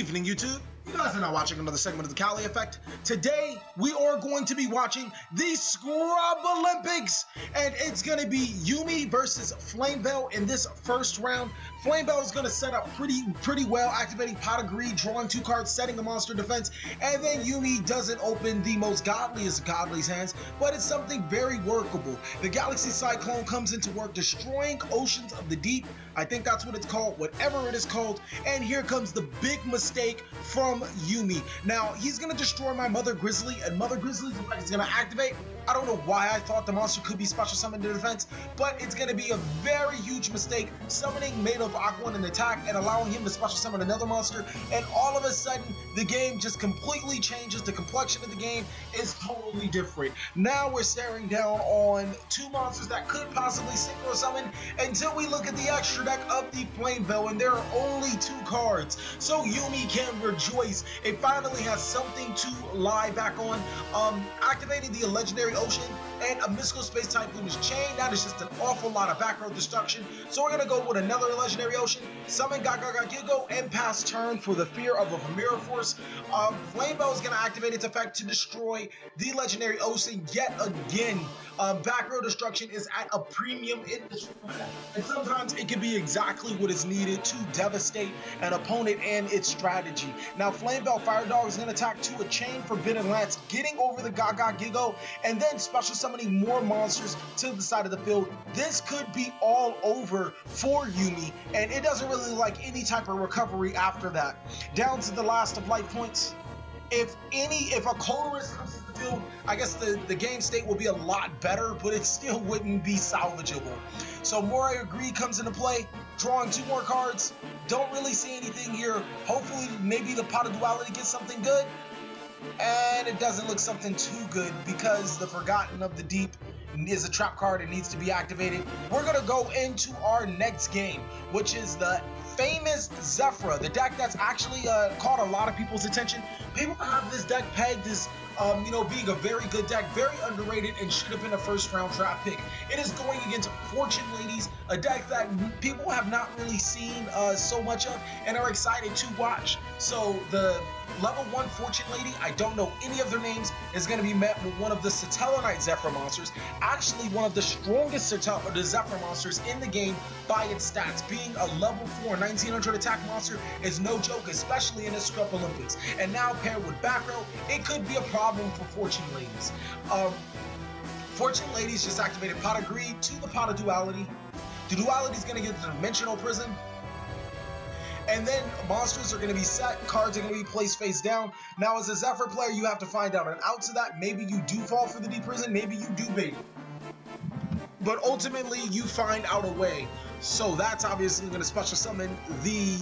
evening, YouTube. You guys are now watching another segment of the Cali Effect. Today, we are going to be watching the Scrublympics, and it's going to be Yumi versus Flamebell in this first round. Flamebell is going to set up pretty well, activating Pot of Greed, drawing 2 cards, setting a monster defense, and then Yumi doesn't open the most godliest of godly's hands, but it's something very workable. The Galaxy Cyclone comes into work, destroying Oceans of the Deep. I think that's what it's called, whatever it is called, and here comes the big mistake from Yumi. Now, he's going to destroy my Mother Grizzly, and Mother Grizzly looks like it's going to activate. I don't know why I thought the monster could be special summoned to defense, but it's going to be a very huge mistake, summoning Maid of Aqua in attack and allowing him to special summon another monster, and all of a sudden, the game just completely changes. The complexion of the game is totally different. Now we're staring down on 2 monsters that could possibly synchro summon until we look at the extra deck of the Flamebell, and there are only 2 cards, so Yumi can rejoice. It finally has something to lie back on. Activating the legendary Ocean and a mystical space typhoon is chained. That is just an awful lot of back row destruction. So we're gonna go with another legendary Ocean, summon Gaga Gigo, and pass turn for the fear of a mirror force. Flamebell is gonna activate its effect to destroy the legendary Ocean yet again. Back row destruction is at a premium in this format, and sometimes it can be exactly what is needed to devastate an opponent and its strategy. Now, Flamebell Fire Dog is going to attack to a Chain Forbidden Lance, getting over the Gaga Gigo, and then special summoning more monsters to the side of the field. This could be all over for Yumi, and it doesn't really like any type of recovery after that. Down to the last of life points. If a Colorist comes to the field, I guess the game state will be a lot better, but it still wouldn't be salvageable. So Morai Greed comes into play, drawing 2 more cards. Don't really see anything here. Hopefully, maybe the Pot of Duality gets something good. And it doesn't look something too good because the Forgotten of the Deep is a trap card and needs to be activated. We're going to go into our next game, which is the famous Zephyra, the deck that's actually caught a lot of people's attention. People have this deck pegged as being a very good deck, very underrated, and should have been a first-round draft pick. It is going against Fortune Ladies, a deck that people have not really seen so much of and are excited to watch. So the level 1 Fortune Lady, I don't know any of their names, is going to be met with one of the Satellarknight Zephyr monsters, actually one of the strongest Zephyr monsters in the game by its stats. Being a level 4 1900 attack monster is no joke, especially in the Scrublympics. And now paired with back row, it could be a problem for Fortune Ladies. Fortune Ladies just activated Pot of Greed to the Pot of Duality. The Duality is going to get the Dimensional Prison. And then monsters are going to be set, cards are going to be placed face down. Now, as a Zephyr player, you have to find out an out to that. Maybe you do fall for the deep prison, maybe you do bait it. But ultimately, you find out a way. So that's obviously going to special summon the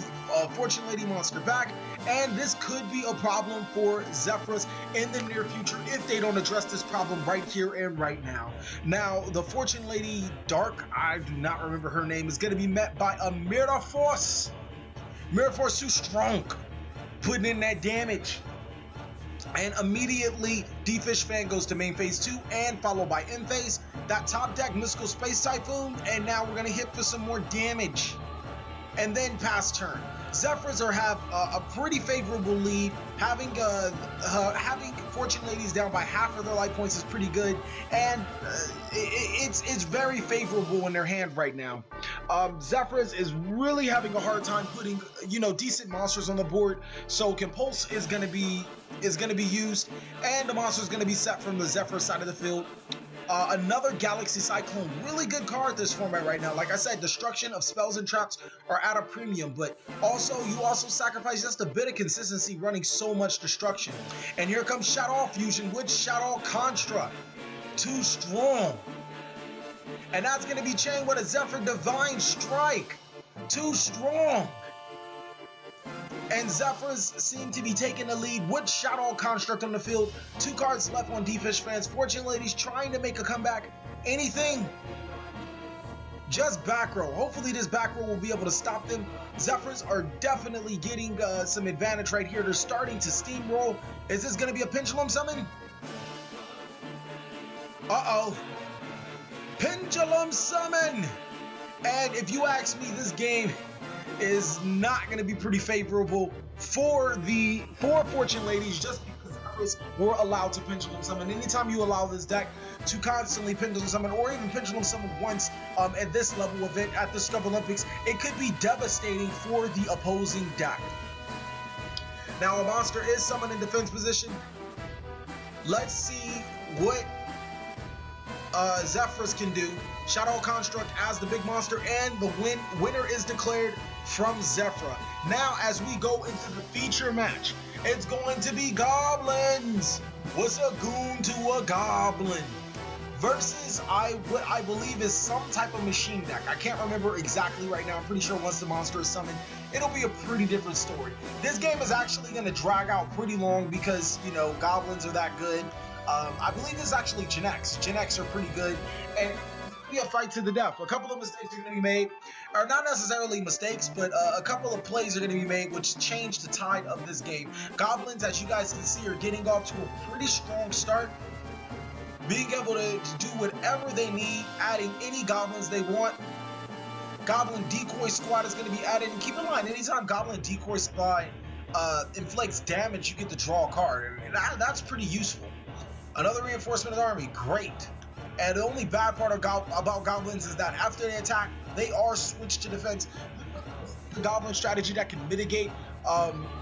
Fortune Lady monster back. And this could be a problem for Zephyrs in the near future if they don't address this problem right here and right now. Now, the Fortune Lady Dark, I do not remember her name, is going to be met by a Mirror Force. Mirror Force too strong, putting in that damage. And immediately, D-Fish Fan goes to main phase 2 and followed by end phase. That top deck, Mystical Space Typhoon, and now we're going to hit for some more damage. And then pass turn. Zephyrs have a pretty favorable lead. Having Fortune Ladies down by half of their life points is pretty good, and it's very favorable in their hand right now. Zephyrs is really having a hard time putting decent monsters on the board, so Compulse is gonna be used, and the monster is gonna be set from the Zephyr side of the field. Another Galaxy Cyclone, really good card this format right now. Like I said, destruction of spells and traps are at a premium, but you also sacrifice just a bit of consistency running so much destruction. And here comes Shadow Fusion with Shadow Construct. Too strong. And that's going to be chained with a Zephyr Divine Strike. Too strong. And Zephyrs seem to be taking the lead with Shadow Construct on the field. 2 cards left on D-Fish Fans. Fortune Ladies trying to make a comeback. Anything? Just back row. Hopefully this back row will be able to stop them. Zephyrs are definitely getting some advantage right here. They're starting to steamroll. Is this going to be a Pendulum Summon? Uh-oh. Pendulum Summon! And if you ask me, this game is not going to be pretty favorable for the Fortune Ladies, just because Zephyrs were allowed to Pendulum Summon. Anytime you allow this deck to constantly Pendulum Summon, or even Pendulum Summon once at this level of it, at the Scrublympics, it could be devastating for the opposing deck. Now, a monster is summoned in defense position. Let's see what Zephyrs can do. Shadow Construct as the big monster, and the winner is declared from Zephyr. Now, as we go into the feature match, it's going to be Goblins. What's a goon to a goblin? Versus what I believe is some type of machine deck. I can't remember exactly right now. I'm pretty sure once the monster is summoned, it'll be a pretty different story. This game is actually going to drag out pretty long because, you know, goblins are that good. I believe this is actually Gen X. Gen X are pretty good, and it'll be a fight to the death. A couple of mistakes are going to be made, or not necessarily mistakes, but a couple of plays are going to be made which change the tide of this game. Goblins, as you guys can see, are getting off to a pretty strong start, being able to do whatever they need, adding any goblins they want. Goblin Decoy Squad is going to be added, and keep in mind, anytime Goblin Decoy Squad inflicts damage, you get to draw a card, and that's pretty useful. Another reinforcement of the army, great. And the only bad part about goblins is that after they attack, they are switched to defense. The goblin strategy that can mitigate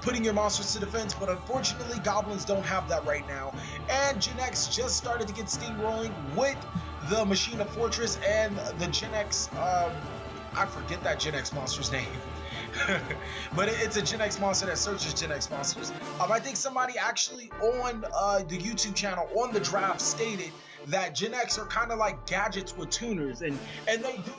putting your monsters to defense, but unfortunately, goblins don't have that right now. And Gen X just started to get steam rolling with the Machine of Fortress and the Gen X. I forget that Gen X monster's name. But it's a Gen X monster that searches Gen X monsters. I think somebody actually on the YouTube channel on the draft stated that Gen X are kind of like gadgets with tuners, and they do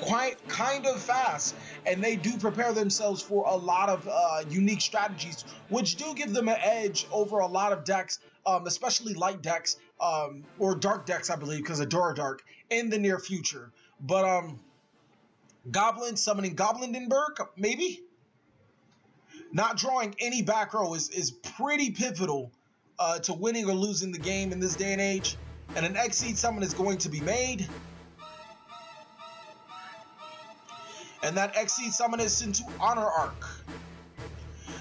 quite kind of fast, and they do prepare themselves for a lot of unique strategies, which do give them an edge over a lot of decks, especially light decks or dark decks, I believe, because of Dora Dark in the near future. But Goblin summoning Goblindenberg, maybe? Not drawing any back row is pretty pivotal to winning or losing the game in this day and age. And an Exceed summon is going to be made. And that Exceed summon is into Honor Arc.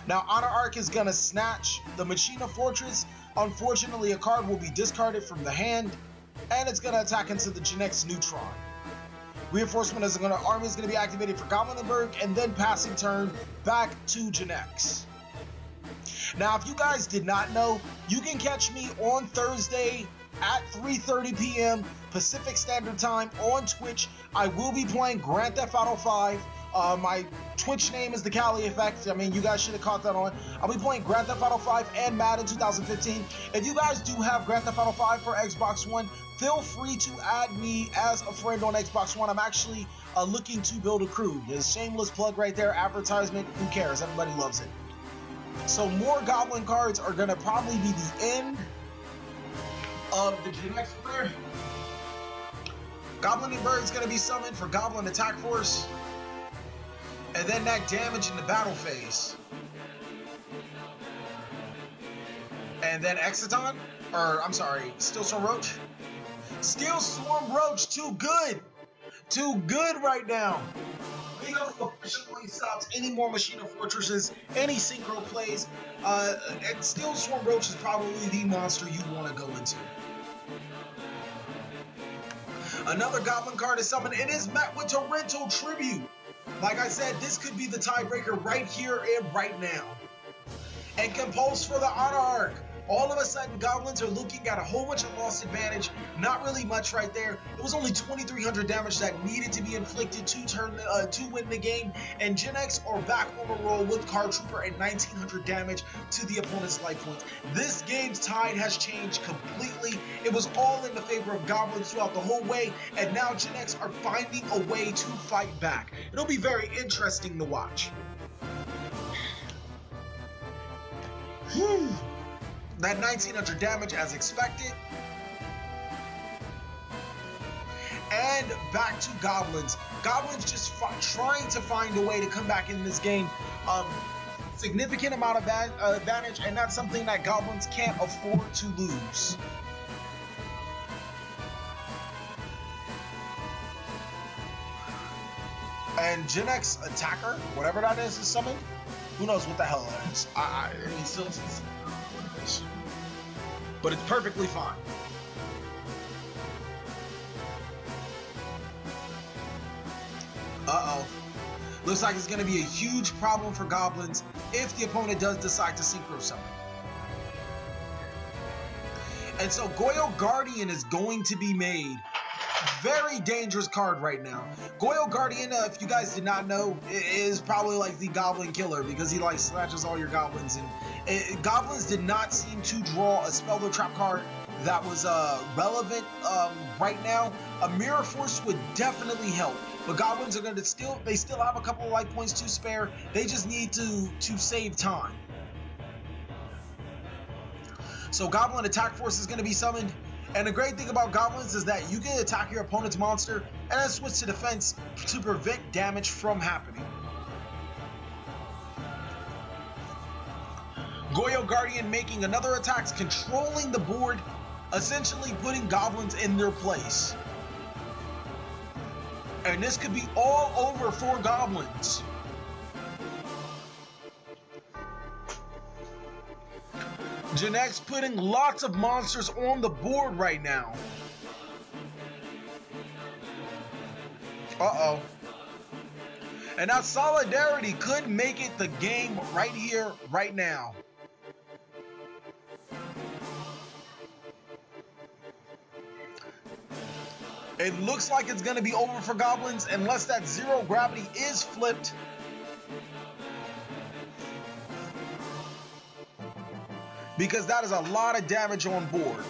Now, Honor Arc is going to snatch the Machine of Fortress. Unfortunately, a card will be discarded from the hand, and it's going to attack into the Gen X Neutron. Reinforcement army is going to be activated for Goblindenberg, and then passing turn back to Gen X. Now, if you guys did not know, you can catch me on Thursday at 3:30 p.m. Pacific Standard Time on Twitch. I will be playing Grand Theft Auto 5. My Twitch name is TheCaliEffectX. I mean, you guys should have caught that on. I'll be playing Grand Theft Auto 5 and Madden 2015. If you guys do have Grand Theft Auto 5 for Xbox One, feel free to add me as a friend on Xbox One. I'm actually looking to build a crew. There's a shameless plug right there, advertisement. Who cares? Everybody loves it. So more Goblin cards are going to probably be the end of the Gen X player. Goblindenberg is going to be summoned for Goblin Attack Force. And then that damage in the battle phase. And then Exciton, or I'm sorry, Steel Storm Roach. Steel Storm Roach, too good. Too good right now. Leo officially stops any more Machine of Fortresses, any synchro plays. And Steel Storm Roach is probably the monster you want to go into. Another Goblin card is summoned. It is met with Torrential Tribute. Like I said, this could be the tiebreaker right here and right now. And Compulse for the Honor Arc. All of a sudden, Goblins are looking at a whole bunch of lost advantage. Not really much right there. It was only 2,300 damage that needed to be inflicted to win the game. And Gen X are back on the roll with Card Trooper and 1,900 damage to the opponent's life points. This game's tide has changed completely. It was all in the favor of Goblins throughout the whole way. And now Gen X are finding a way to fight back. It'll be very interesting to watch. That 1,900 damage as expected. And back to Goblins. Goblins just trying to find a way to come back in this game. Significant amount of advantage, and that's something that Goblins can't afford to lose. And Gen X Attacker, whatever that is summoned. Who knows what the hell that is? I mean, still, but it's perfectly fine. Uh-oh. Looks like it's going to be a huge problem for goblins if the opponent does decide to synchro summon. And so Goyo Guardian is going to be made. Very dangerous card right now. Goyo Guardian, if you guys did not know, is probably like the goblin killer because he like snatches all your goblins. And goblins did not seem to draw a spell or trap card that was relevant right now. A Mirror Force would definitely help. But goblins are going to still have a couple of life points to spare. They just need to save time. So Goblin Attack Force is going to be summoned. And the great thing about goblins is that you can attack your opponent's monster and then switch to defense to prevent damage from happening. Goyo Guardian making another attack, controlling the board, essentially putting goblins in their place. And this could be all over for goblins. Gen X putting lots of monsters on the board right now. Uh-oh. And now Solidarity could make it the game right here, right now. It looks like it's going to be over for goblins unless that zero gravity is flipped. Because that is a lot of damage on board.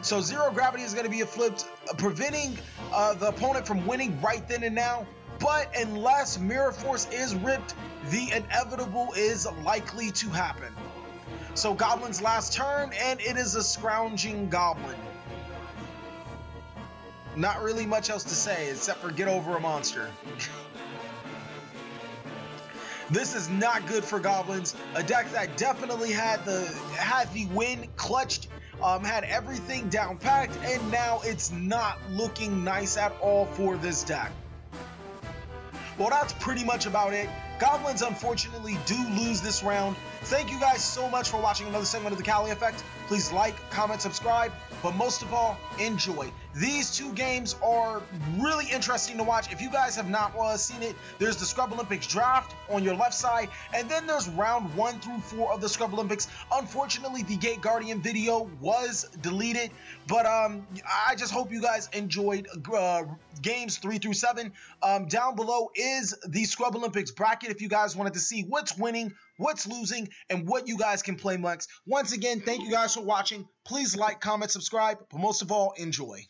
So zero gravity is going to be flipped, preventing the opponent from winning right then and now. But unless Mirror Force is ripped, the inevitable is likely to happen. So Goblin's last turn, and it is a scrounging goblin. Not really much else to say except for get over a monster. This is not good for goblins. A deck that definitely had the win clutched, had everything down packed, and now it's not looking nice at all for this deck. Well, that's pretty much about it. Goblins unfortunately do lose this round. Thank you guys so much for watching another segment of the Cali Effect. Please like, comment, subscribe, but most of all, enjoy. These two games are really interesting to watch. If you guys have not seen it, there's the Scrublympics draft on your left side, and then there's round 1 through 4 of the Scrublympics. Unfortunately, the Gate Guardian video was deleted, but I just hope you guys enjoyed games 3 through 7. Down below is the Scrublympics bracket if you guys wanted to see what's winning, what's losing, and what you guys can play next. Once again, thank you guys for watching. Please like, comment, subscribe, but most of all, enjoy.